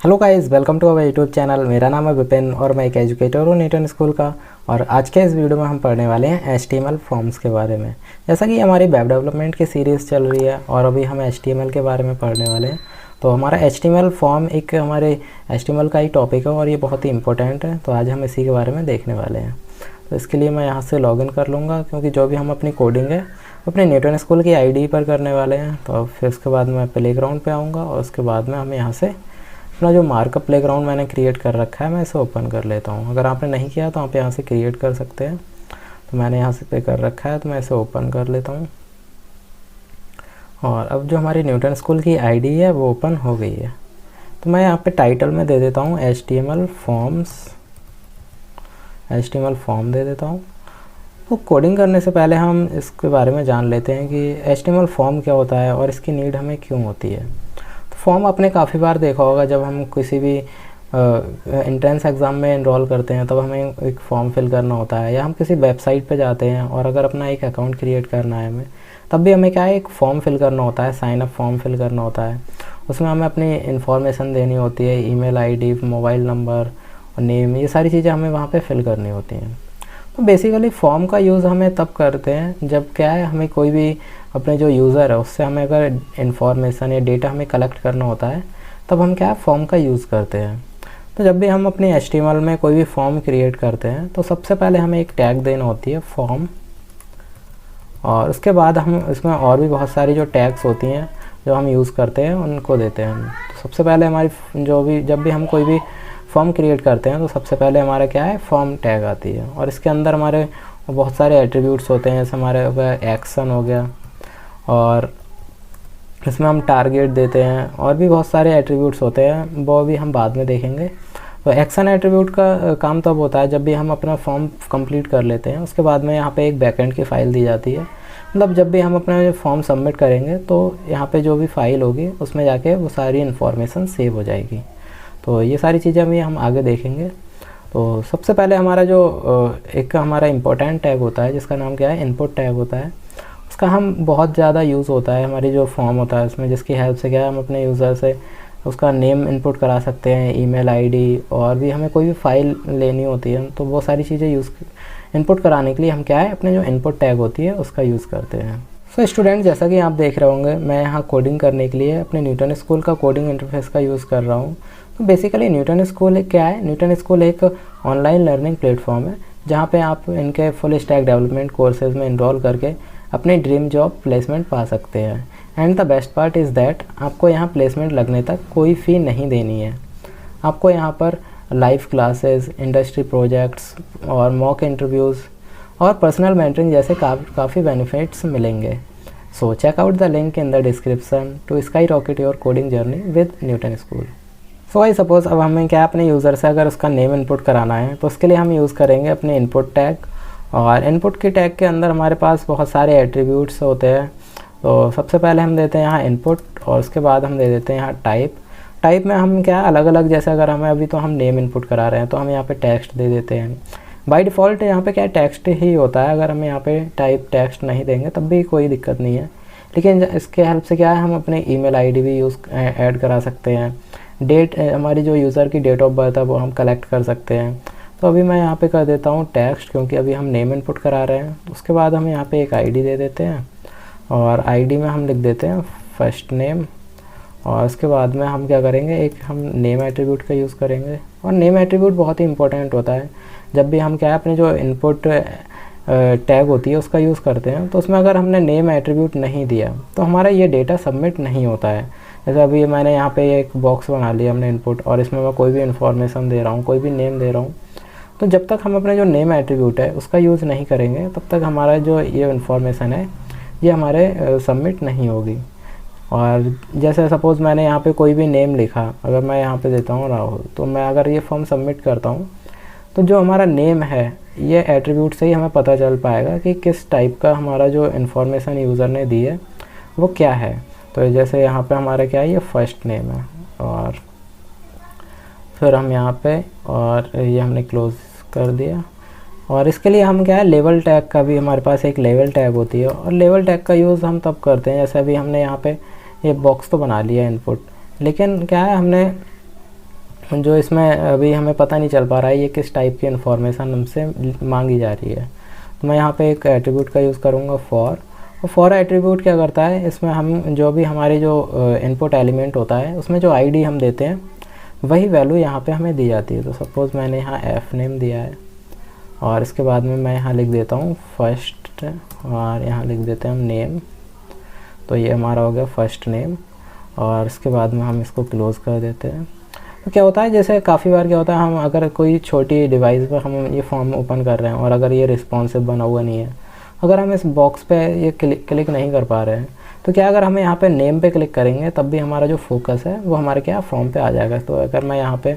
Hello guys, welcome to our YouTube channel. मेरा नाम है विपिन और मैं एक एजुकेटर हूँ न्यूटन स्कूल का। और आज के इस वीडियो में हम पढ़ने वाले हैं HTML फॉर्म्स के बारे में। जैसा कि हमारी वेब डेवलपमेंट की सीरीज़ चल रही है और अभी हम HTML के बारे में पढ़ने वाले हैं। तो हमारा HTML फॉर्म एक हमारे HTML का ही टॉपिक है और ये बहुत ही इंपॉर्टेंट है। तो आज हम इसी के बारे में देखने वाले हैं। तो इसके लिए मैं यहाँ से लॉगिन कर लूँगा, क्योंकि जो भी हम अपनी कोडिंग है अपने न्यूटन स्कूल की ID पर करने वाले हैं। तो फिर उसके बाद मैं प्लेग्राउंड पे आऊँगा और उसके बाद में हम यहाँ से अपना जो मार्कअप प्लेग्राउंड मैंने क्रिएट कर रखा है मैं इसे ओपन कर लेता हूँ। अगर आपने नहीं किया तो आप यहाँ से क्रिएट कर सकते हैं। तो मैंने यहाँ से पे कर रखा है, तो मैं इसे ओपन कर लेता हूँ। और अब जो हमारी न्यूटन स्कूल की ID है वो ओपन हो गई है। तो मैं यहाँ पे टाइटल में दे देता हूँ HTML फॉर्म दे देता हूँ। तो कोडिंग करने से पहले हम इसके बारे में जान लेते हैं कि HTML फॉर्म क्या होता है और इसकी नीड हमें क्यों होती है। फॉर्म आपने काफ़ी बार देखा होगा, जब हम किसी भी एंट्रेंस एग्ज़ाम में एनरोल करते हैं तब हमें एक फॉर्म फिल करना होता है, या हम किसी वेबसाइट पे जाते हैं और अगर अपना एक अकाउंट क्रिएट करना है हमें, तब भी हमें क्या है, एक फॉर्म फिल करना होता है, साइन अप फॉर्म फिल करना होता है। उसमें हमें अपनी इन्फॉर्मेशन देनी होती है, ईमेल ID, मोबाइल नंबर और नेम, ये सारी चीज़ें हमें वहाँ पर फिल करनी होती हैं। तो बेसिकली फॉर्म का यूज़ हमें तब करते हैं जब क्या है, हमें कोई भी अपने जो यूज़र है उससे हमें अगर इन्फॉर्मेशन या डेटा हमें कलेक्ट करना होता है, तब हम क्या है, फॉर्म का यूज़ करते हैं। तो जब भी हम अपने HTML में कोई भी फॉर्म क्रिएट करते हैं तो सबसे पहले हमें एक टैग देना होती है फॉर्म, और उसके बाद हम इसमें और भी बहुत सारी जो टैग्स होती हैं जो हम यूज़ करते हैं उनको देते हैं। तो सबसे पहले हमारी जब भी हम कोई भी फॉर्म क्रिएट करते हैं तो सबसे पहले हमारा क्या है, फॉर्म टैग आती है। और इसके अंदर हमारे बहुत सारे एट्रीब्यूट्स होते हैं, जैसे हमारे एक्शन हो गया, और इसमें हम टारगेट देते हैं, और भी बहुत सारे एट्रीब्यूट्स होते हैं, वो भी हम बाद में देखेंगे। तो एक्शन एट्रीब्यूट का काम तब होता है जब भी हम अपना फॉर्म कंप्लीट कर लेते हैं, उसके बाद में यहाँ पे एक बैकएंड की फ़ाइल दी जाती है। मतलब जब भी हम अपना फॉर्म सबमिट करेंगे तो यहाँ पे जो भी फाइल होगी उसमें जाके वो सारी इन्फॉर्मेशन सेव हो जाएगी। तो ये सारी चीज़ें हम आगे देखेंगे। तो सबसे पहले हमारा जो एक हमारा इम्पोर्टेंट टैग होता है जिसका नाम क्या है, इनपुट टैग होता है। उसका हम बहुत ज़्यादा यूज़ होता है हमारी जो फॉर्म होता है उसमें, जिसकी हेल्प से क्या है, हम अपने यूज़र से उसका नेम इनपुट करा सकते हैं, ईमेल ID, और भी हमें कोई भी फ़ाइल लेनी होती है तो वो सारी चीज़ें इनपुट कराने के लिए हम क्या है, अपने जो इनपुट टैग होती है उसका यूज़ करते हैं। सो स्टूडेंट, जैसा कि आप देख रहे होंगे, मैं यहाँ कोडिंग करने के लिए अपने न्यूटन स्कूल का कोडिंग इंटरफेस का यूज़ कर रहा हूँ। तो बेसिकली न्यूटन स्कूल क्या है, न्यूटन स्कूल एक ऑनलाइन लर्निंग प्लेटफॉर्म है जहाँ पे आप इनके फुल स्टैक डेवलपमेंट कोर्सेज़ में इनरोल करके अपने ड्रीम जॉब प्लेसमेंट पा सकते हैं। And the best part is that आपको यहाँ प्लेसमेंट लगने तक कोई फ़ी नहीं देनी है। आपको यहाँ पर लाइव क्लासेस, इंडस्ट्री प्रोजेक्ट्स और मॉक इंटरव्यूज़ और पर्सनल मेंटरिंग जैसे काफ़ी बेनिफिट्स मिलेंगे। So check out the link in the description to skyrocket your coding journey with Newton School. So I suppose अब हमें क्या, अपने यूज़र से अगर उसका नेम इनपुट कराना है तो उसके लिए हम यूज़ करेंगे अपने इनपुट टैग। और इनपुट के टैग के अंदर हमारे पास बहुत सारे एट्रीब्यूट्स होते हैं। तो सबसे पहले हम देते हैं यहाँ इनपुट, और उसके बाद हम दे देते हैं यहाँ टाइप में हम क्या अलग अलग, जैसे अगर हमें अभी तो हम नेम इनपुट करा रहे हैं तो हम यहाँ पे टेक्स्ट दे देते हैं। बाय डिफ़ॉल्ट यहाँ पे क्या टेक्स्ट ही होता है, अगर हम यहाँ पे टाइप टेक्स्ट नहीं देंगे तब भी कोई दिक्कत नहीं है। लेकिन इसके हेल्प से क्या है, हम अपने ईमेल ID भी ऐड करा सकते हैं। डेट, हमारी जो यूज़र की डेट ऑफ बर्थ है वो हम कलेक्ट कर सकते हैं। तो अभी मैं यहाँ पे कर देता हूँ टेक्स्ट, क्योंकि अभी हम नेम इनपुट करा रहे हैं। उसके बाद हम यहाँ पे एक ID दे देते हैं, और ID में हम लिख देते हैं फर्स्ट नेम। और उसके बाद में हम क्या करेंगे, एक हम नेम एट्रीब्यूट का यूज़ करेंगे। और नेम एट्रीब्यूट बहुत ही इंपॉर्टेंट होता है जब भी हम क्या है, अपने जो इनपुट टैग होती है उसका यूज़ करते हैं। तो उसमें अगर हमने नेम एट्रीब्यूट नहीं दिया तो हमारा ये डेटा सबमिट नहीं होता है। जैसे अभी मैंने यहाँ पे एक बॉक्स बना लिया हमने इनपुट, और इसमें मैं कोई भी इन्फॉर्मेशन दे रहा हूँ, कोई भी नेम दे रहा हूँ, तो जब तक हम अपने जो नेम एट्रीब्यूट है उसका यूज़ नहीं करेंगे तब तक हमारा जो ये इन्फॉर्मेशन है ये हमारे सबमिट नहीं होगी। और जैसे सपोज़ मैंने यहाँ पे कोई भी नेम लिखा, अगर मैं यहाँ पे देता हूँ राहुल, तो मैं अगर ये फॉर्म सबमिट करता हूँ तो जो हमारा नेम है ये एट्रीब्यूट से ही हमें पता चल पाएगा कि किस टाइप का हमारा जो इन्फॉर्मेशन यूज़र ने दी है वो क्या है। तो जैसे यहाँ पे हमारा क्या है, ये फर्स्ट नेम है, और फिर हम यहाँ पे, और ये हमने क्लोज़ कर दिया। और इसके लिए हम क्या है, लेवल टैग का भी हमारे पास एक लेवल टैग होती है, और लेवल टैग का यूज़ हम तब करते हैं, जैसे अभी हमने यहाँ पे ये बॉक्स तो बना लिया इनपुट, लेकिन क्या है, हमने जो इसमें अभी हमें पता नहीं चल पा रहा है ये किस टाइप की इन्फॉर्मेशन हमसे मांगी जा रही है। तो मैं यहाँ पे एक एट्रीब्यूट का यूज़ करूँगा फॉर। और फॉर एट्रीब्यूट क्या करता है, इसमें हम जो भी हमारी जो इनपुट एलिमेंट होता है उसमें जो आईडी हम देते हैं वही वैल्यू यहाँ पे हमें दी जाती है। तो सपोज़ मैंने यहाँ एफ नेम दिया है और इसके बाद में मैं यहाँ लिख देता हूँ फर्स्ट और यहाँ लिख देते हैं हम नेम। तो ये हमारा हो गया फर्स्ट नेम और इसके बाद में हम इसको क्लोज़ कर देते हैं। तो क्या होता है, जैसे काफ़ी बार क्या होता है, हम अगर कोई छोटी डिवाइस पर हम ये फॉर्म ओपन कर रहे हैं और अगर ये रिस्पॉन्सिव बना हुआ नहीं है, अगर हम इस बॉक्स पे ये क्लिक नहीं कर पा रहे हैं, तो क्या अगर हमें यहाँ पे नेम पे क्लिक करेंगे तब भी हमारा जो फोकस है वो हमारे क्या फॉर्म पे आ जाएगा। तो अगर मैं यहाँ पे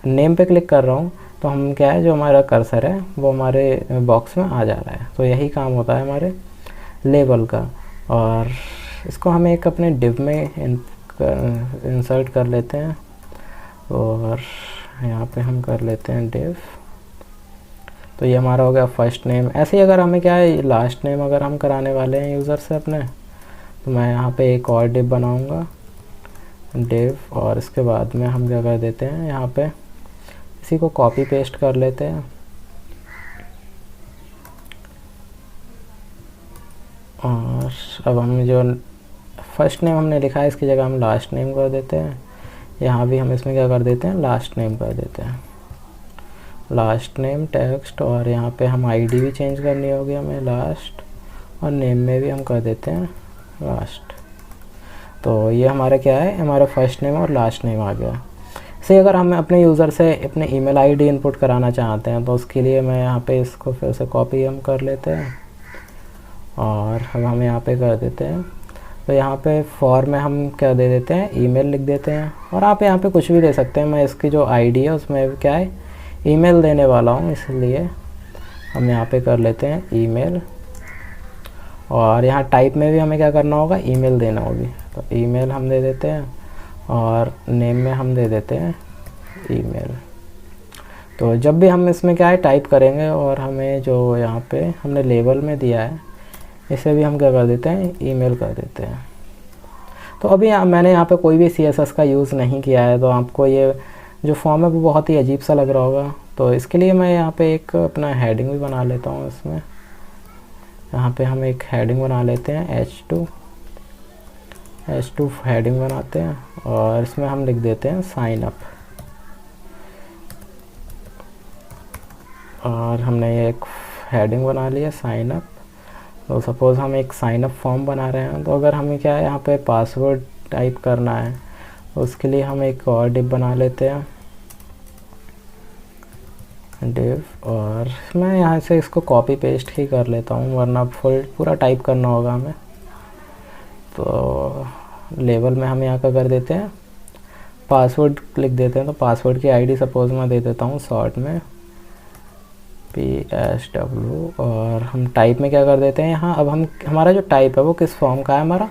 नेम पे क्लिक कर रहा हूँ तो हम क्या है, जो हमारा कर्सर है वो हमारे बॉक्स में आ जा रहा है। तो यही काम होता है हमारे लेबल का। और इसको हम एक अपने डिव में इंसर्ट कर लेते हैं और यहाँ पे हम कर लेते हैं डिव। तो ये हमारा हो गया फर्स्ट नेम। ऐसे ही अगर हमें क्या है लास्ट नेम अगर हम कराने वाले हैं यूज़र से अपने, तो मैं यहाँ पे एक और डिव बनाऊँगा डिव और इसके बाद में हम क्या कर देते हैं, यहाँ पे इसी को कॉपी पेस्ट कर लेते हैं और अब हम जो फर्स्ट नेम हमने लिखा है इसकी जगह हम लास्ट नेम कर देते हैं। यहाँ भी हम इसमें क्या कर देते हैं, लास्ट नेम कर देते हैं, लास्ट नेम टेक्स्ट। और यहाँ पे हम आईडी भी चेंज करनी होगी हमें लास्ट, और नेम में भी हम कर देते हैं लास्ट। तो ये हमारा क्या है, हमारा फर्स्ट नेम और लास्ट नेम आ गया। इसे अगर हम अपने यूज़र से अपने ईमेल आईडी इनपुट कराना चाहते हैं तो उसके लिए मैं यहाँ पे इसको फिर से कॉपी हम कर लेते हैं और हम यहाँ पे कर देते हैं। तो यहाँ पे फॉर में हम क्या दे देते हैं, ईमेल लिख देते हैं। और आप यहाँ पे कुछ भी दे सकते हैं, मैं इसकी जो आईडी है उसमें क्या है ईमेल देने वाला हूँ, इसलिए हम यहाँ पे कर लेते हैं ईमेल। और यहाँ टाइप में भी हमें क्या करना होगा, ईमेल देना होगी। तो ईमेल हम दे देते हैं और नेम में हम दे देते हैं ईमेल। तो जब भी हम इसमें क्या है टाइप करेंगे और हमें जो यहाँ पे हमने लेबल में दिया है इसे भी हम क्या कर देते हैं, ईमेल कर देते हैं। तो अभी मैंने यहाँ पे कोई भी CSS का यूज़ नहीं किया है, तो आपको ये जो फॉर्म है वो बहुत ही अजीब सा लग रहा होगा। तो इसके लिए मैं यहाँ पे एक अपना हेडिंग भी बना लेता हूँ। इसमें यहाँ पे हम एक हेडिंग बना लेते हैं H2 हेडिंग बनाते हैं और इसमें हम लिख देते हैं साइन अप। और हमने ये एक हेडिंग बना लिया साइन अप। तो सपोज़ हम एक साइन अप फॉर्म बना रहे हैं, तो अगर हमें क्या है यहाँ पे पासवर्ड टाइप करना है तो उसके लिए हम एक और डिव बना लेते हैं डिव। और मैं यहाँ से इसको कॉपी पेस्ट ही कर लेता हूँ वरना पूरा टाइप करना होगा हमें। तो लेबल में हम यहाँ का कर देते हैं पासवर्ड लिख देते हैं। तो पासवर्ड की आईडी सपोज़ मैं दे देता हूँ शॉर्ट में PSW। और हम टाइप में क्या कर देते हैं यहाँ, अब हम हमारा जो टाइप है वो किस फॉर्म का है, हमारा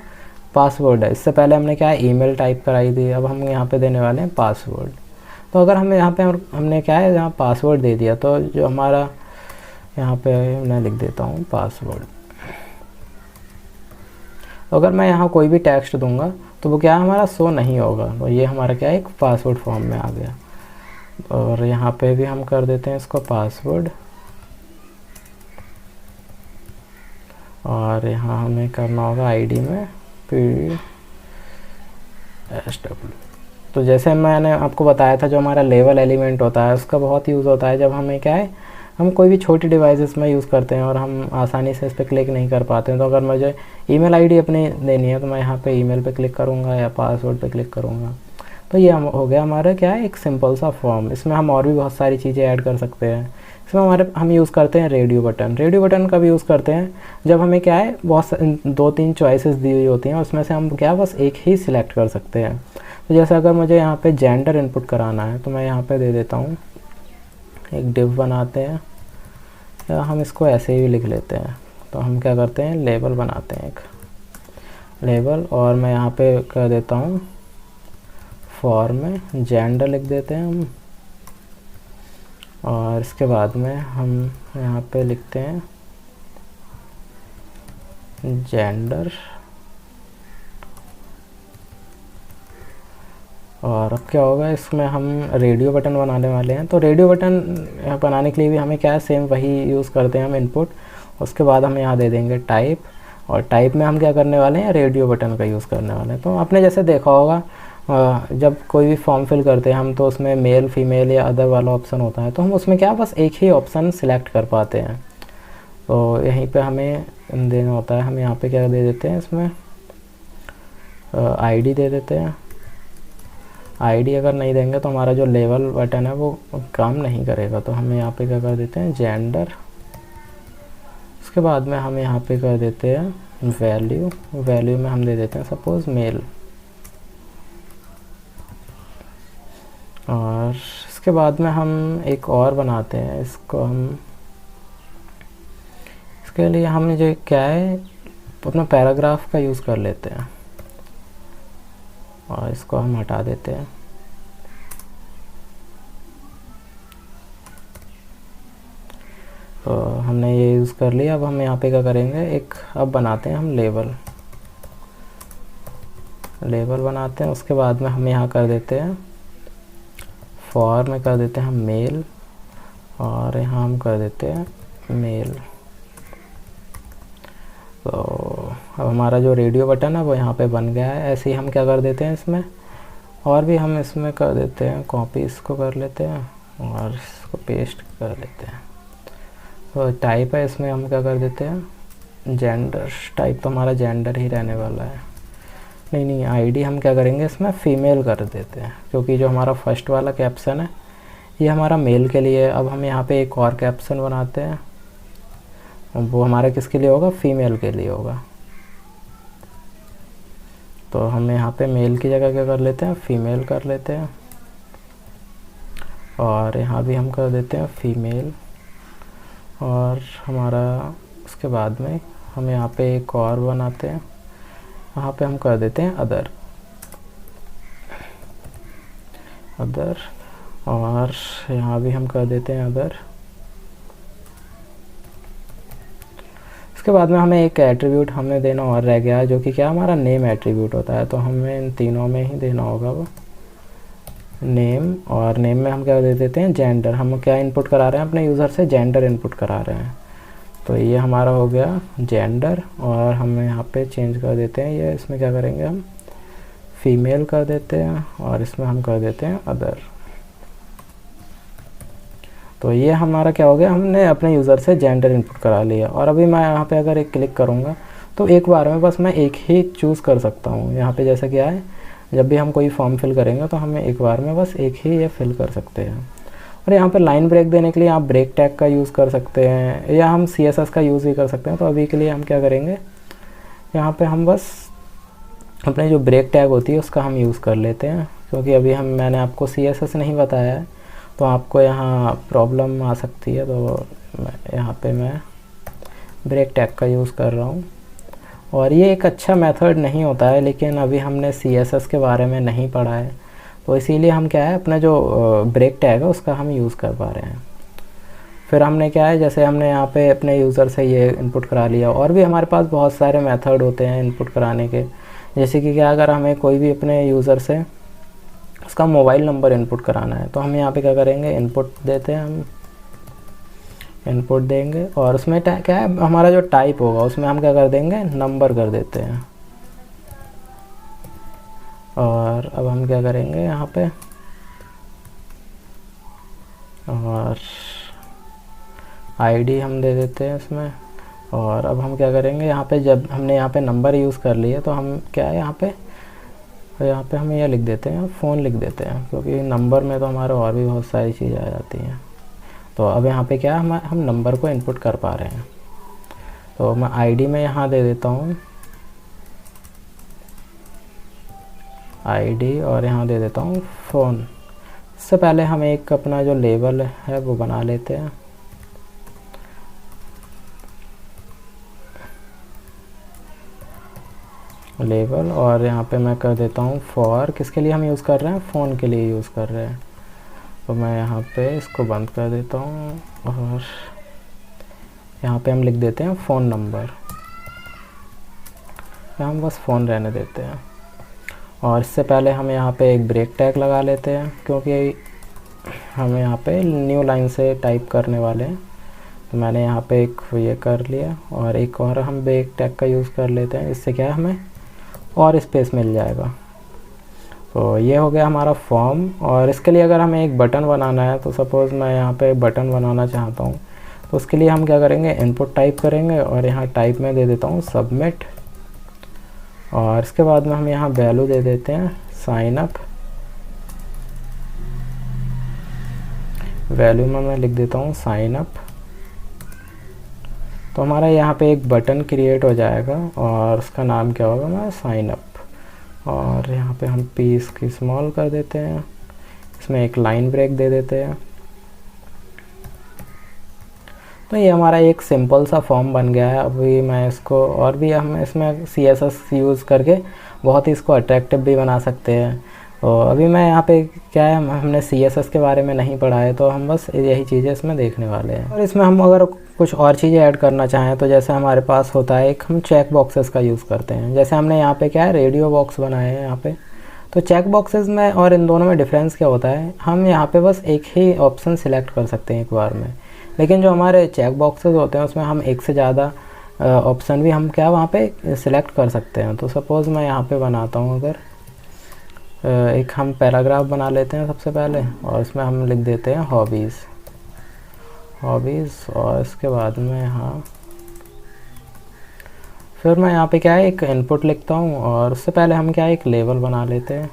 पासवर्ड है। इससे पहले हमने क्या है ईमेल टाइप कराई थी, अब हम यहाँ पे देने वाले हैं पासवर्ड। तो अगर हमें यहाँ पे हमने क्या है यहाँ पासवर्ड दे दिया, तो जो हमारा यहाँ पे मैं लिख देता हूँ पासवर्ड। तो अगर मैं यहाँ कोई भी टेक्स्ट दूंगा तो वो क्या है हमारा शो नहीं होगा। तो ये हमारा क्या है एक पासवर्ड फॉर्म में आ गया। और यहाँ पे भी हम कर देते हैं इसको पासवर्ड। और यहाँ हमें करना होगा आईडी में PSW। तो जैसे मैंने आपको बताया था जो हमारा लेवल एलिमेंट होता है उसका बहुत यूज़ होता है जब हमें क्या है हम कोई भी छोटी डिवाइसेस में यूज़ करते हैं और हम आसानी से इस पर क्लिक नहीं कर पाते हैं। तो अगर मुझे ईमेल आईडी अपनी देनी है तो मैं यहाँ पे ईमेल पे क्लिक करूँगा या पासवर्ड पे क्लिक करूँगा। तो ये हो गया हमारा क्या है एक सिंपल सा फॉर्म। इसमें हम और भी बहुत सारी चीज़ें ऐड कर सकते हैं। इसमें हम यूज़ करते हैं रेडियो बटन। रेडियो बटन का भी यूज़ करते हैं जब हमें क्या है बहुत 2-3 चॉइसेस दी हुई होती हैं, उसमें से हम क्या बस एक ही सिलेक्ट कर सकते हैं। तो जैसे अगर मुझे यहाँ पे जेंडर इनपुट कराना है तो मैं यहाँ पे दे देता हूँ एक डिव बनाते हैं, या हम इसको ऐसे ही लिख लेते हैं। तो हम क्या करते हैं लेबल बनाते हैं एक लेबल, और मैं यहाँ पे कर देता हूँ फॉर में जेंडर लिख देते हैं हम। और इसके बाद में हम यहाँ पे लिखते हैं जेंडर। और अब क्या होगा, इसमें हम रेडियो बटन बनाने वाले हैं। तो रेडियो बटन बनाने के लिए भी हमें क्या है, सेम वही यूज़ करते हैं हम इनपुट। उसके बाद हम यहाँ दे देंगे टाइप, और टाइप में हम क्या करने वाले हैं, रेडियो बटन का यूज़ करने वाले हैं। तो आपने जैसे देखा होगा जब कोई भी फॉर्म फिल करते हैं हम, तो उसमें मेल फीमेल या अदर वाला ऑप्शन होता है, तो हम उसमें क्या बस एक ही ऑप्शन सिलेक्ट कर पाते हैं। तो यहीं पे हमें देना होता है, हम यहाँ पे क्या दे देते हैं, इसमें आईडी दे देते हैं। आईडी अगर नहीं देंगे तो हमारा जो लेवल बटन है वो काम नहीं करेगा। तो हम यहाँ पे क्या कर देते हैं, जेंडर। उसके बाद में हम यहाँ पे कर देते हैं वैल्यू। वैल्यू में हम दे देते हैं सपोज़ मेल। और इसके बाद में हम एक और बनाते हैं, इसको हम, इसके लिए हम जो क्या है, अपना पैराग्राफ का यूज़ कर लेते हैं और इसको हम हटा देते हैं। तो हमने ये यूज़ कर लिया। अब हम यहाँ पे क्या करेंगे, एक अब बनाते हैं हम लेबल। लेबल बनाते हैं, उसके बाद में हम यहाँ कर देते हैं फॉर में कर देते हैं हम मेल, और यहाँ हम कर देते हैं मेल। तो अब हमारा जो रेडियो बटन है वो यहाँ पे बन गया है। ऐसे ही हम क्या कर देते हैं इसमें, और भी हम इसमें कर देते हैं कॉपी, इसको कर लेते हैं और इसको पेस्ट कर लेते हैं। तो टाइप है, इसमें हम क्या कर देते हैं जेंडर। टाइप तो हमारा जेंडर ही रहने वाला है। नहीं, आईडी हम क्या करेंगे, इसमें फ़ीमेल कर देते हैं, क्योंकि जो हमारा फर्स्ट वाला कैप्शन है ये हमारा मेल के लिए है। अब हम यहाँ पे एक और कैप्शन बनाते हैं, वो हमारा किसके लिए होगा, फीमेल के लिए होगा। तो हम यहाँ पे मेल की जगह क्या कर लेते हैं, फ़ीमेल कर लेते हैं, और यहाँ भी हम कर देते हैं फ़ीमेल। और हमारा उसके बाद में हम यहाँ पे एक और बनाते हैं, यहाँ पे हम कर देते हैं अदर। और यहाँ भी हम कर देते हैं अदर। इसके बाद में हमें एक एट्रीब्यूट हमें देना और रह गया है, जो कि क्या हमारा नेम एट्रीब्यूट होता है। तो हमें इन तीनों में ही देना होगा वो नेम। और नेम में हम क्या दे देते हैं, जेंडर। हम क्या इनपुट करा रहे हैं अपने यूज़र से, जेंडर इनपुट करा रहे हैं। तो ये हमारा हो गया जेंडर। और हम यहाँ पे चेंज कर देते हैं, ये इसमें क्या करेंगे, हम फीमेल कर देते हैं, और इसमें हम कर देते हैं अदर। तो ये हमारा क्या हो गया, हमने अपने यूज़र से जेंडर इनपुट करा लिया। और अभी मैं यहाँ पे अगर एक क्लिक करूँगा तो एक बार में बस मैं एक ही चूज़ कर सकता हूँ। यहाँ पे जैसे क्या है, जब भी हम कोई फॉर्म फिल करेंगे तो हमें एक बार में बस एक ही ये फिल कर सकते हैं। और यहाँ पे लाइन ब्रेक देने के लिए आप ब्रेक टैग का यूज़ कर सकते हैं, या हम CSS का यूज़ भी कर सकते हैं। तो अभी के लिए हम क्या करेंगे, यहाँ पे हम बस अपने जो ब्रेक टैग होती है उसका हम यूज़ कर लेते हैं, क्योंकि अभी मैंने आपको CSS नहीं बताया है, तो आपको यहाँ प्रॉब्लम आ सकती है। तो यहाँ पे मैं ब्रेक टैग का यूज़ कर रहा हूँ। और ये एक अच्छा मेथड नहीं होता है, लेकिन अभी हमने CSS के बारे में नहीं पढ़ा है, तो इसीलिए हम क्या है, अपना जो ब्रेक टैग है उसका हम यूज़ कर पा रहे हैं। फिर हमने क्या है, जैसे हमने यहाँ पे अपने यूज़र से ये इनपुट करा लिया, और भी हमारे पास बहुत सारे मेथड होते हैं इनपुट कराने के। जैसे कि क्या, अगर हमें कोई भी अपने यूज़र से उसका मोबाइल नंबर इनपुट कराना है, तो हम यहाँ पे क्या करेंगे, इनपुट देते हैं, हम इनपुट देंगे, और उसमें क्या है, हमारा जो टाइप होगा उसमें हम क्या कर देंगे, नंबर कर देते हैं। और अब हम क्या करेंगे यहाँ पे, और आईडी हम दे देते हैं इसमें। और अब हम क्या करेंगे, यहाँ पे जब हमने यहाँ पे नंबर यूज़ कर लिए, तो हम क्या है, यहाँ पे हम ये लिख देते हैं, फ़ोन लिख देते हैं, क्योंकि नंबर में तो हमारे और भी बहुत सारी चीज़ें आ जाती हैं। तो अब यहाँ पे क्या है, हम नंबर को इनपुट कर पा रहे हैं। तो मैं आईडी में यहाँ दे देता हूँ आईडी, और यहाँ दे देता हूँ फ़ोन। इससे पहले हम एक अपना जो लेबल है वो बना लेते हैं। लेबल, और यहाँ पे मैं कर देता हूँ फॉर। किसके लिए हम यूज़ कर रहे हैं, फ़ोन के लिए यूज़ कर रहे हैं। तो मैं यहाँ पे इसको बंद कर देता हूँ, और यहाँ पे हम लिख देते हैं फ़ोन नंबर, हम बस फ़ोन रहने देते हैं। और इससे पहले हम यहाँ पे एक ब्रेक टैग लगा लेते हैं, क्योंकि हम यहाँ पे न्यू लाइन से टाइप करने वाले हैं। तो मैंने यहाँ पे एक ये कर लिया, और एक और हम ब्रेक टैग का यूज़ कर लेते हैं। इससे क्या है, हमें और स्पेस मिल जाएगा। तो ये हो गया हमारा फॉर्म। और इसके लिए अगर हमें एक बटन बनाना है, तो सपोज़ मैं यहाँ पे बटन बनाना चाहता हूँ, तो उसके लिए हम क्या करेंगे, इनपुट टाइप करेंगे और यहाँ टाइप में दे देता हूँ सबमिट। और इसके बाद में हम यहाँ वैल्यू दे देते हैं साइन अप। वैल्यू में मैं लिख देता हूँ साइन अप। तो हमारा यहाँ पे एक बटन क्रिएट हो जाएगा और उसका नाम क्या होगा, हमारा साइन अप। और यहाँ पे हम पी इसकी स्मॉल कर देते हैं, इसमें एक लाइन ब्रेक दे देते हैं। तो ये हमारा एक सिंपल सा फॉर्म बन गया है। अभी मैं इसको और भी हम इसमें CSS यूज़ करके बहुत ही इसको अट्रैक्टिव भी बना सकते हैं। तो अभी मैं यहाँ पे क्या है, हमने CSS के बारे में नहीं पढ़ा है, तो हम बस यही चीज़ें इसमें देखने वाले हैं। और इसमें हम अगर कुछ और चीज़ें ऐड करना चाहें, तो जैसे हमारे पास होता है एक, हम चेक बॉक्सेस का यूज़ करते हैं। जैसे हमने यहाँ पे क्या है, रेडियो बॉक्स बनाए हैं यहाँ पे। तो चेक बॉक्सेस में और इन दोनों में डिफरेंस क्या होता है, हम यहाँ पे बस एक ही ऑप्शन सिलेक्ट कर सकते हैं एक बार में। लेकिन जो हमारे चेक बॉक्सेस होते हैं उसमें हम एक से ज़्यादा ऑप्शन भी हम क्या वहाँ पे सिलेक्ट कर सकते हैं। तो सपोज़ मैं यहाँ पे बनाता हूँ, अगर एक हम पैराग्राफ बना लेते हैं सबसे पहले, और इसमें हम लिख देते हैं हॉबीज़। और इसके बाद में यहाँ फिर मैं यहाँ पे क्या है, एक इनपुट लिखता हूँ, और उससे पहले हम क्या है, एक लेबल बना लेते हैं,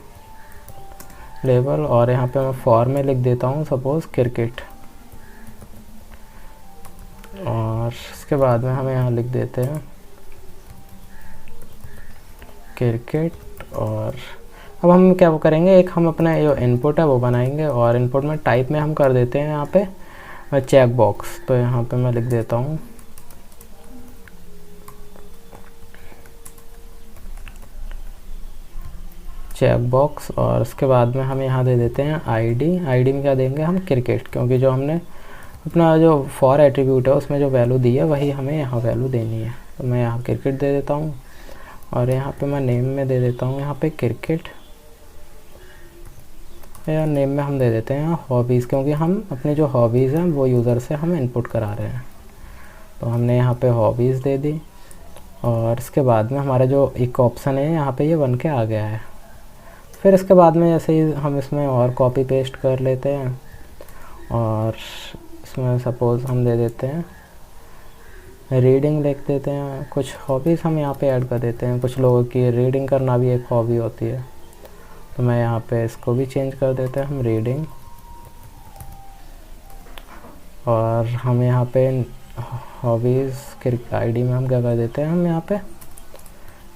लेबल। और यहाँ पे मैं फॉर में लिख देता हूँ सपोज़ क्रिकेट। और इसके बाद में हम यहाँ लिख देते हैं क्रिकेट। और अब हम क्या वो करेंगे, एक हम अपना जो इनपुट है वो बनाएंगे, और इनपुट में टाइप में हम कर देते हैं यहाँ पे चेक बॉक्स। तो यहाँ पे मैं लिख देता हूँ चेक बॉक्स। और उसके बाद में हम यहाँ दे देते हैं आईडी में क्या देंगे हम, क्रिकेट, क्योंकि जो हमने अपना जो फॉर एट्रीब्यूट है उसमें जो वैल्यू दी है वही हमें यहाँ वैल्यू देनी है। तो मैं यहाँ क्रिकेट दे देता हूँ, और यहाँ पे मैं नेम में दे देता हूँ यहाँ पे क्रिकेट, या नेम में हम दे देते हैं हॉबीज़, क्योंकि हम अपने जो हॉबीज़ हैं वो यूज़र से हम इनपुट करा रहे हैं। तो हमने यहाँ पे हॉबीज़ दे दी, और इसके बाद में हमारा जो एक ऑप्शन है यहाँ पे ये बन के आ गया है। फिर इसके बाद में जैसे ही हम इसमें और कॉपी पेस्ट कर लेते हैं, और इसमें सपोज़ हम दे देते हैं रीडिंग, लिख देते हैं। कुछ हॉबीज़ हम यहाँ पे ऐड कर देते हैं, कुछ लोगों की रीडिंग करना भी एक हॉबी होती है। तो मैं यहाँ पे इसको भी चेंज कर देते हैं हम रीडिंग। और हम यहाँ पे हॉबीज़ आईडी में हम क्या कर देते हैं, हम यहाँ पे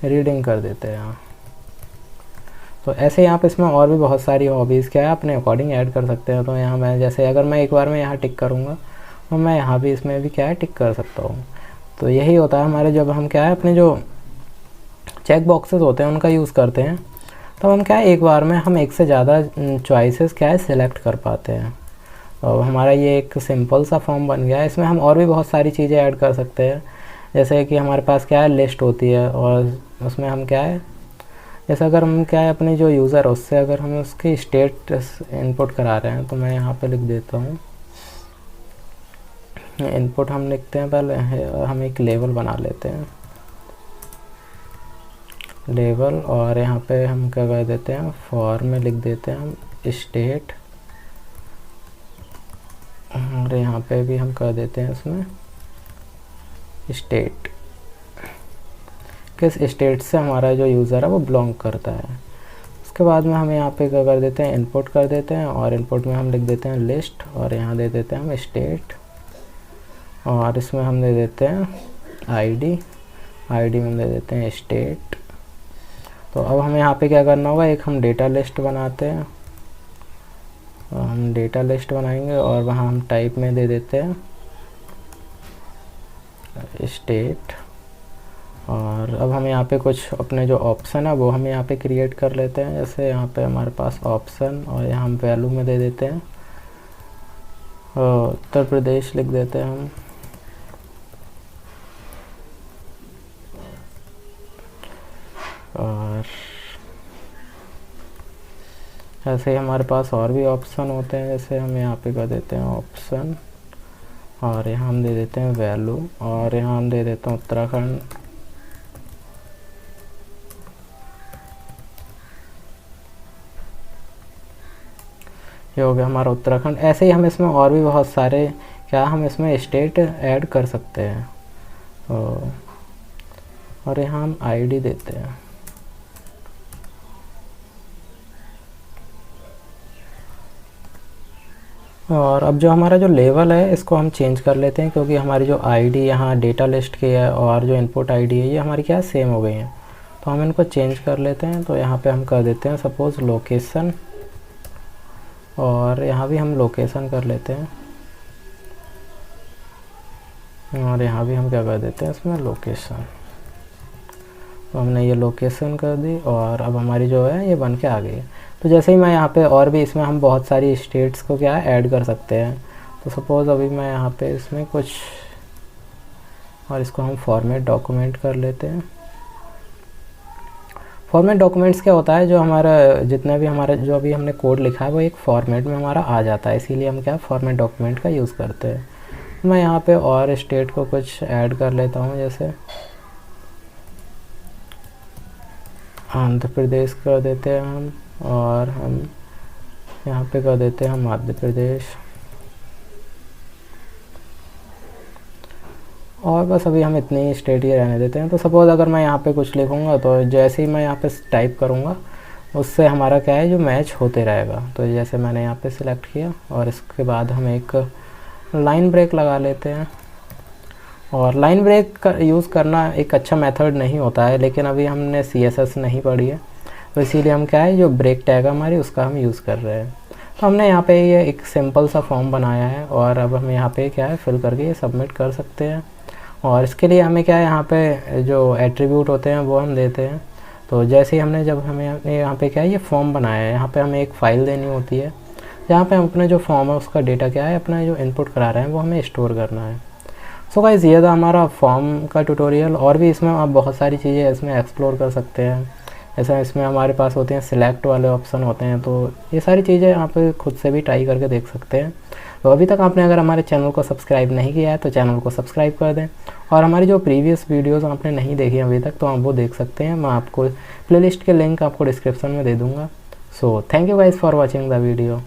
रीडिंग कर देते हैं। तो ऐसे यहाँ पे इसमें और भी बहुत सारी हॉबीज़ क्या है अपने अकॉर्डिंग ऐड कर सकते हैं। तो यहाँ मैं जैसे अगर मैं एक बार में यहाँ टिक करूँगा, तो मैं यहाँ भी इसमें भी क्या है टिक कर सकता हूँ। तो यही होता है हमारे, जब हम क्या है अपने जो चेक बॉक्सेस होते हैं उनका यूज़ करते हैं, तो हम क्या है एक बार में हम एक से ज़्यादा चॉइसेस क्या है सिलेक्ट कर पाते हैं। और हमारा ये एक सिंपल सा फॉर्म बन गया है। इसमें हम और भी बहुत सारी चीज़ें ऐड कर सकते हैं, जैसे कि हमारे पास क्या है लिस्ट होती है, और उसमें हम क्या है, जैसे अगर हम क्या है अपने जो यूज़र है उससे अगर हम उसकी स्टेट इनपुट करा रहे हैं, तो मैं यहाँ पे लिख देता हूँ इनपुट हम लिखते हैं पहले, हम एक लेबल बना लेते हैं लेबल। और यहाँ पे हम क्या कर देते हैं, फॉर में लिख देते हैं हम स्टेट। और यहाँ पे भी हम कर देते हैं इसमें स्टेट, किस स्टेट से हमारा जो यूज़र है वो बिलोंग करता है। उसके बाद में हम यहाँ पे क्या कर देते हैं, इनपुट कर देते हैं, और इनपुट में हम लिख देते हैं लिस्ट, और यहाँ दे देते हैं हम स्टेट। और इसमें हम दे देते हैं आईडी में दे देते हैं स्टेट। तो अब हमें यहाँ पे क्या करना होगा, एक हम डेटा लिस्ट बनाते हैं, हम डेटा लिस्ट बनाएंगे, और वहाँ हम टाइप में दे देते हैं स्टेट। और अब हम यहाँ पे कुछ अपने जो ऑप्शन है वो हम यहाँ पे क्रिएट कर लेते हैं। जैसे यहाँ पे हमारे पास ऑप्शन, और यहाँ हम वैल्यू में दे देते हैं उत्तर प्रदेश लिख देते हैं हम। और ऐसे ही हमारे पास और भी ऑप्शन होते हैं, जैसे हम यहाँ पे कर देते हैं ऑप्शन, और यहाँ हम दे देते हैं वैल्यू, और यहाँ हम दे देते हैं उत्तराखंड। ये हो गया हमारा उत्तराखंड। ऐसे ही हम इसमें और भी बहुत सारे क्या हम इसमें स्टेट ऐड कर सकते हैं। तो और यहाँ हम आईडी देते हैं। और अब जो हमारा जो लेवल है इसको हम चेंज कर लेते हैं, क्योंकि हमारी जो आईडी यहाँ डेटा लिस्ट की है और जो इनपुट आईडी है ये हमारी क्या सेम हो गई हैं। तो हम इनको चेंज कर लेते हैं। तो यहाँ पे हम कर देते हैं सपोज़ लोकेशन, और यहाँ भी हम लोकेशन कर लेते हैं, और यहाँ भी हम क्या कर देते हैं इसमें लोकेशन। तो हमने ये लोकेशन कर दी, और अब हमारी जो है ये बन के आ गई है। तो जैसे ही मैं यहाँ पे और भी इसमें हम बहुत सारी स्टेट्स को क्या ऐड कर सकते हैं। तो सपोज़ अभी मैं यहाँ पे इसमें कुछ, और इसको हम फॉर्मेट डॉक्यूमेंट कर लेते हैं। फॉर्मेट डॉक्यूमेंट्स क्या होता है, जो हमारा जितना भी हमारा जो अभी हमने कोड लिखा है वो एक फॉर्मेट में हमारा आ जाता है, इसीलिए हम क्या फॉर्मेट डॉक्यूमेंट का यूज़ करते हैं। मैं यहाँ पे और स्टेट को कुछ ऐड कर लेता हूँ, जैसे आंध्र प्रदेश कर देते हैं हम, और हम यहाँ पे कर देते हैं हम मध्य प्रदेश। और बस अभी हम इतनी स्टेट ही रहने देते हैं। तो सपोज़ अगर मैं यहाँ पे कुछ लिखूँगा तो जैसे ही मैं यहाँ पे टाइप करूँगा उससे हमारा क्या है जो मैच होते रहेगा। तो जैसे मैंने यहाँ पे सिलेक्ट किया, और इसके बाद हम एक लाइन ब्रेक लगा लेते हैं। और लाइन ब्रेक का यूज़ करना एक अच्छा मेथड नहीं होता है, लेकिन अभी हमने CSS नहीं पढ़ी है, तो इसीलिए हम क्या है जो ब्रेक टैग हमारी उसका हम यूज़ कर रहे हैं। तो हमने यहाँ पे ये एक सिंपल सा फॉर्म बनाया है, और अब हम यहाँ पे क्या है फिल करके ये सबमिट कर सकते हैं। और इसके लिए हमें क्या है यहाँ पे जो एट्रीब्यूट होते हैं वो हम देते हैं। तो जैसे ही हमने जब हमें यहाँ पे क्या है ये फॉर्म बनाया है, यहाँ पे हमें एक फ़ाइल देनी होती है, जहाँ पे हम अपने जो फॉर्म है उसका डेटा क्या है अपना जो इनपुट करा रहे हैं वो हमें स्टोर करना है। सो गाइस ये था हमारा फॉर्म का ट्यूटोरियल। और भी इसमें आप बहुत सारी चीज़ें इसमें एक्सप्लोर कर सकते हैं। जैसे इसमें हमारे पास होते हैं सिलेक्ट वाले ऑप्शन होते हैं, तो ये सारी चीज़ें आप खुद से भी ट्राई करके देख सकते हैं। तो अभी तक आपने अगर हमारे चैनल को सब्सक्राइब नहीं किया है तो चैनल को सब्सक्राइब कर दें, और हमारी जो प्रीवियस वीडियोस आपने नहीं देखी अभी तक तो आप वो देख सकते हैं। मैं आपको प्लेलिस्ट के लिंक आपको डिस्क्रिप्शन में दे दूँगा। So thank you guys for watching the video.